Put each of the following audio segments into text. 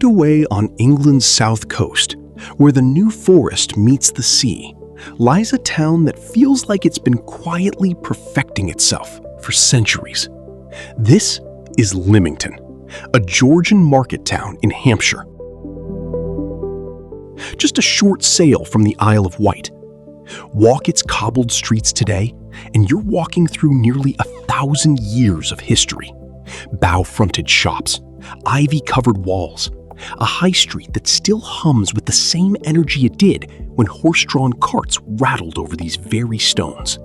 Tucked away on England's south coast, where the New Forest meets the sea, lies a town that feels like it's been quietly perfecting itself for centuries. This is Lymington, a Georgian market town in Hampshire. Just a short sail from the Isle of Wight. Walk its cobbled streets today, and you're walking through nearly 1,000 years of history. Bow-fronted shops, ivy-covered walls, a high street that still hums with the same energy it did when horse-drawn carts rattled over these very stones.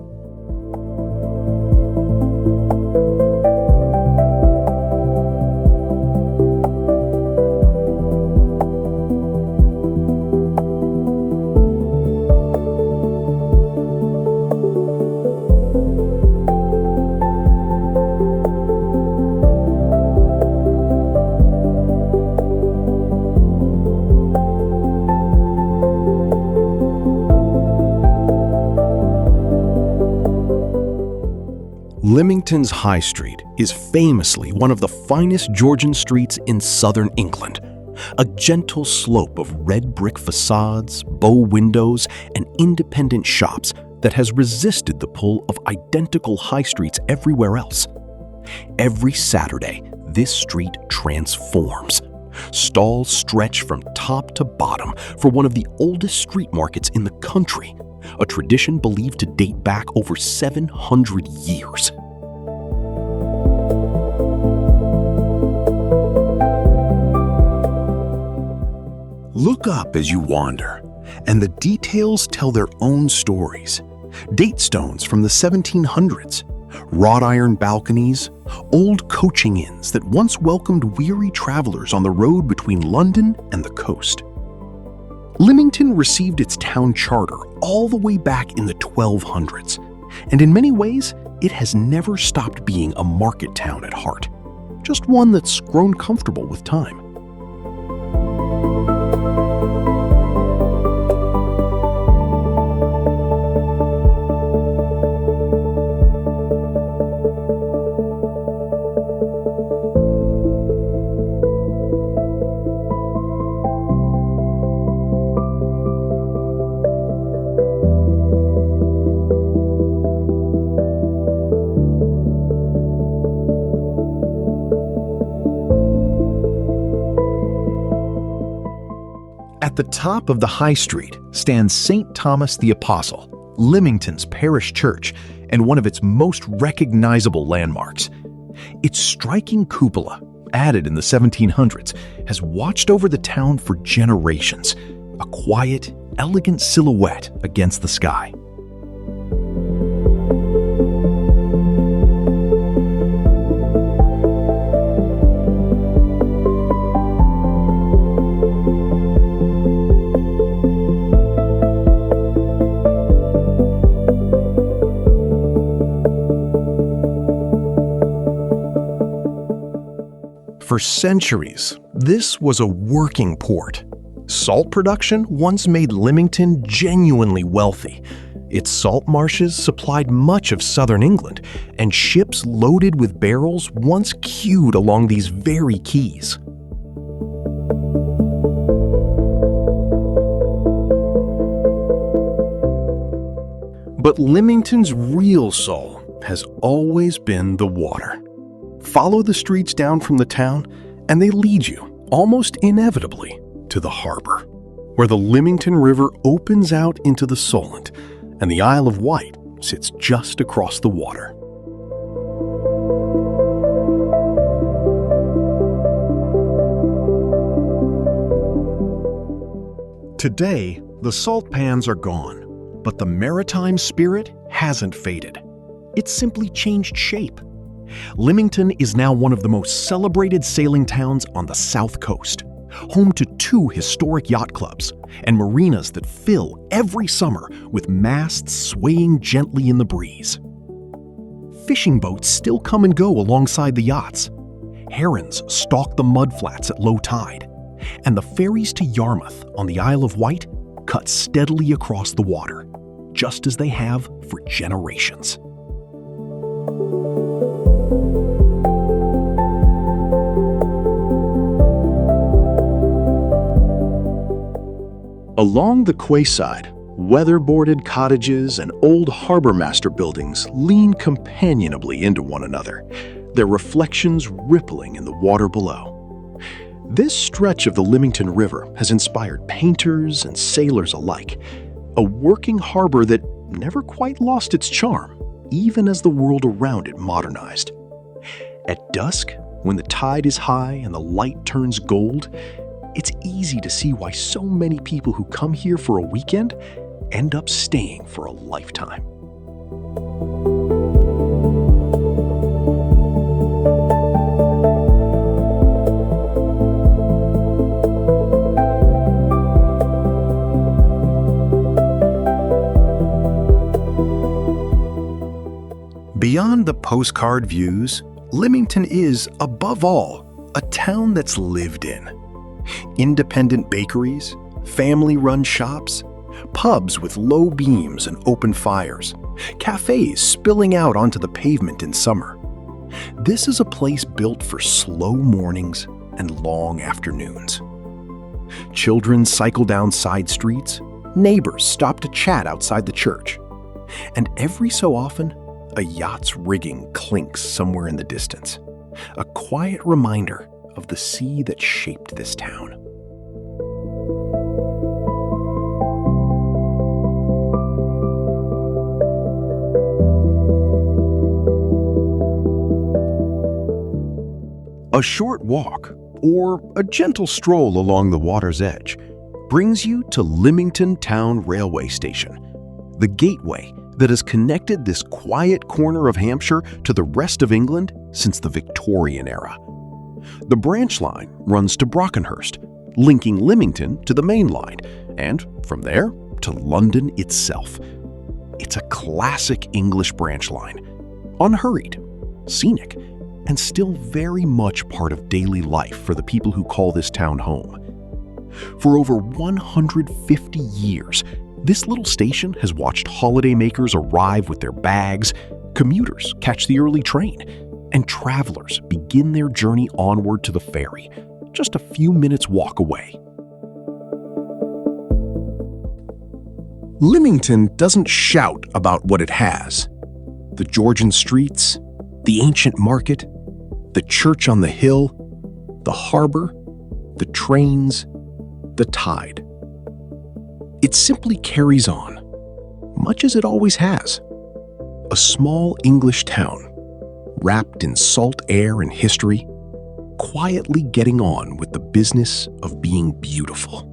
Lymington's High Street is famously one of the finest Georgian streets in southern England. A gentle slope of red brick facades, bow windows, and independent shops that has resisted the pull of identical high streets everywhere else. Every Saturday, this street transforms. Stalls stretch from top to bottom for one of the oldest street markets in the country, a tradition believed to date back over 700 years. Look up as you wander, and the details tell their own stories. Date stones from the 1700s, wrought iron balconies, old coaching inns that once welcomed weary travelers on the road between London and the coast. Lymington received its town charter all the way back in the 1200s, and in many ways, it has never stopped being a market town at heart, just one that's grown comfortable with time. At the top of the High Street stands St. Thomas the Apostle, Lymington's parish church, and one of its most recognizable landmarks. Its striking cupola, added in the 1700s, has watched over the town for generations, a quiet, elegant silhouette against the sky. For centuries, this was a working port. Salt production once made Lymington genuinely wealthy. Its salt marshes supplied much of southern England, and ships loaded with barrels once queued along these very quays. But Lymington's real soul has always been the water. Follow the streets down from the town, and they lead you, almost inevitably, to the Harbour, where the Lymington River opens out into the Solent, and the Isle of Wight sits just across the water. Today, the salt pans are gone, but the maritime spirit hasn't faded. It's simply changed shape. Lymington is now one of the most celebrated sailing towns on the south coast, home to 2 historic yacht clubs and marinas that fill every summer with masts swaying gently in the breeze. Fishing boats still come and go alongside the yachts. Herons stalk the mudflats at low tide, and the ferries to Yarmouth on the Isle of Wight cut steadily across the water, just as they have for generations. Along the quayside, weatherboarded cottages and old harbor master buildings lean companionably into one another, their reflections rippling in the water below. This stretch of the Lymington River has inspired painters and sailors alike, a working harbor that never quite lost its charm, even as the world around it modernized. At dusk, when the tide is high and the light turns gold, it's easy to see why so many people who come here for a weekend end up staying for a lifetime. Beyond the postcard views, Lymington is, above all, a town that's lived in. Independent bakeries, family-run shops, pubs with low beams and open fires, cafes spilling out onto the pavement in summer. This is a place built for slow mornings and long afternoons. Children cycle down side streets, neighbors stop to chat outside the church, and every so often, a yacht's rigging clinks somewhere in the distance, a quiet reminder of the sea that shaped this town. A short walk, or a gentle stroll along the water's edge, brings you to Lymington Town Railway Station, the gateway that has connected this quiet corner of Hampshire to the rest of England since the Victorian era. The branch line runs to Brockenhurst, linking Lymington to the main line, and from there to London itself. It's a classic English branch line, unhurried, scenic, and still very much part of daily life for the people who call this town home. For over 150 years, this little station has watched holidaymakers arrive with their bags, commuters catch the early train, and travelers begin their journey onward to the ferry, just a few minutes' walk away. Lymington doesn't shout about what it has. The Georgian streets, the ancient market, the church on the hill, the harbor, the trains, the tide. It simply carries on, much as it always has. A small English town, wrapped in salt air and history, quietly getting on with the business of being beautiful.